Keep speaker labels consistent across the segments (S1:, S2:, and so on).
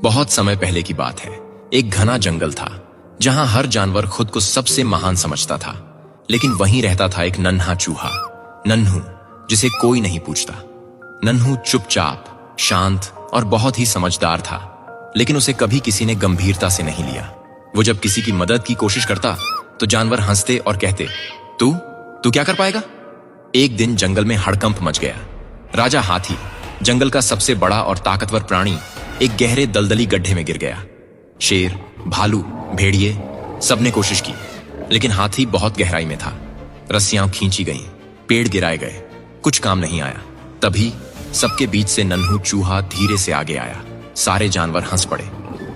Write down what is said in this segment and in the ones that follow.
S1: बहुत समय पहले की बात है। एक घना जंगल था जहां हर जानवर खुद को सबसे महान समझता था, लेकिन वहीं रहता था एक नन्हा चूहा, नन्हू, जिसे कोई नहीं पूछता। नन्हू चुपचाप, शांत और बहुत ही समझदार था, लेकिन उसे कभी किसी ने गंभीरता से नहीं लिया। वो जब किसी की मदद की कोशिश करता तो जानवर हंसते और कहते, तू तू क्या कर पाएगा। एक दिन जंगल में हड़कंप मच गया। राजा हाथी, जंगल का सबसे बड़ा और ताकतवर प्राणी, एक गहरे दलदली गड्ढे में गिर गया। शेर, भालू, भेड़िए, सबने कोशिश की, लेकिन हाथी बहुत गहराई में था। रस्सियां खींची गईं, पेड़ गिराए गए, कुछ काम नहीं आया। तभी सबके बीच से नन्हू चूहा धीरे से आगे आया। सारे जानवर हंस पड़े।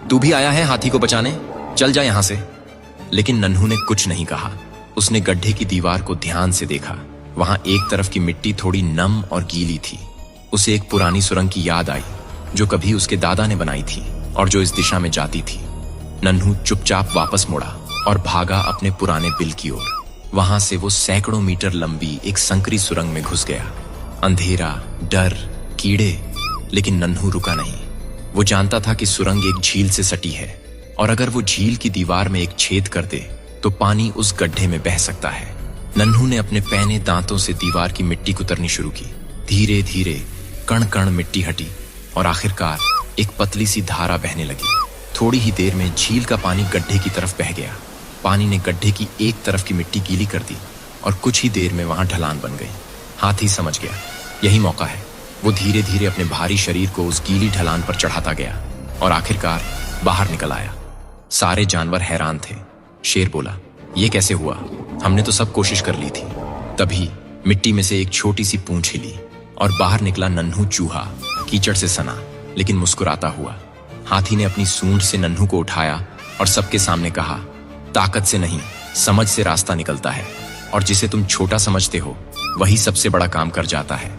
S1: तू भी आया है हाथी को बचाने, चल जा यहां से। लेकिन नन्हू ने कुछ नहीं कहा। उसने गड्ढे की दीवार को ध्यान से देखा। वहां एक तरफ की मिट्टी थोड़ी नम और गीली थी। उसे एक पुरानी सुरंग की याद आई जो कभी उसके दादा ने बनाई थी और जो इस दिशा में जाती थी। नन्हू चुपचाप वापस मुड़ा और भागा अपने पुराने बिल की ओर। वहां से वो सैकड़ों मीटर लंबी एक संकरी सुरंग में घुस गया। अंधेरा, डर, कीड़े, लेकिन नन्हू रुका नहीं। वो जानता था कि सुरंग एक झील से सटी है और अगर वो झील की दीवार में एक छेद कर दे तो पानी उस गड्ढे में बह सकता है। नन्हू ने अपने पैने दांतों से दीवार की मिट्टी कुतरनी शुरू की। धीरे धीरे कण कण मिट्टी हटी और आखिरकार एक पतली सी धारा बहने लगी। थोड़ी ही देर में झील का पानी गड्ढे की तरफ बह गया। पानी ने गड्ढे की एक तरफ की मिट्टी गीली कर दी और कुछ ही देर में वहां ढलान बन गई। हाथी समझ गया, यही मौका है। वो धीरे धीरे अपने भारी शरीर को उस गीली ढलान पर चढ़ाता गया और आखिरकार बाहर निकल आया। सारे जानवर हैरान थे। शेर बोला, ये कैसे हुआ? हमने तो सब कोशिश कर ली थी। तभी मिट्टी में से एक छोटी सी पूंछ हिली और बाहर निकला नन्हू चूहा, कीचड़ से सना लेकिन मुस्कुराता हुआ। हाथी ने अपनी सूंड से नन्हू को उठाया और सबके सामने कहा, ताकत से नहीं, समझ से रास्ता निकलता है और जिसे तुम छोटा समझते हो वही सबसे बड़ा काम कर जाता है।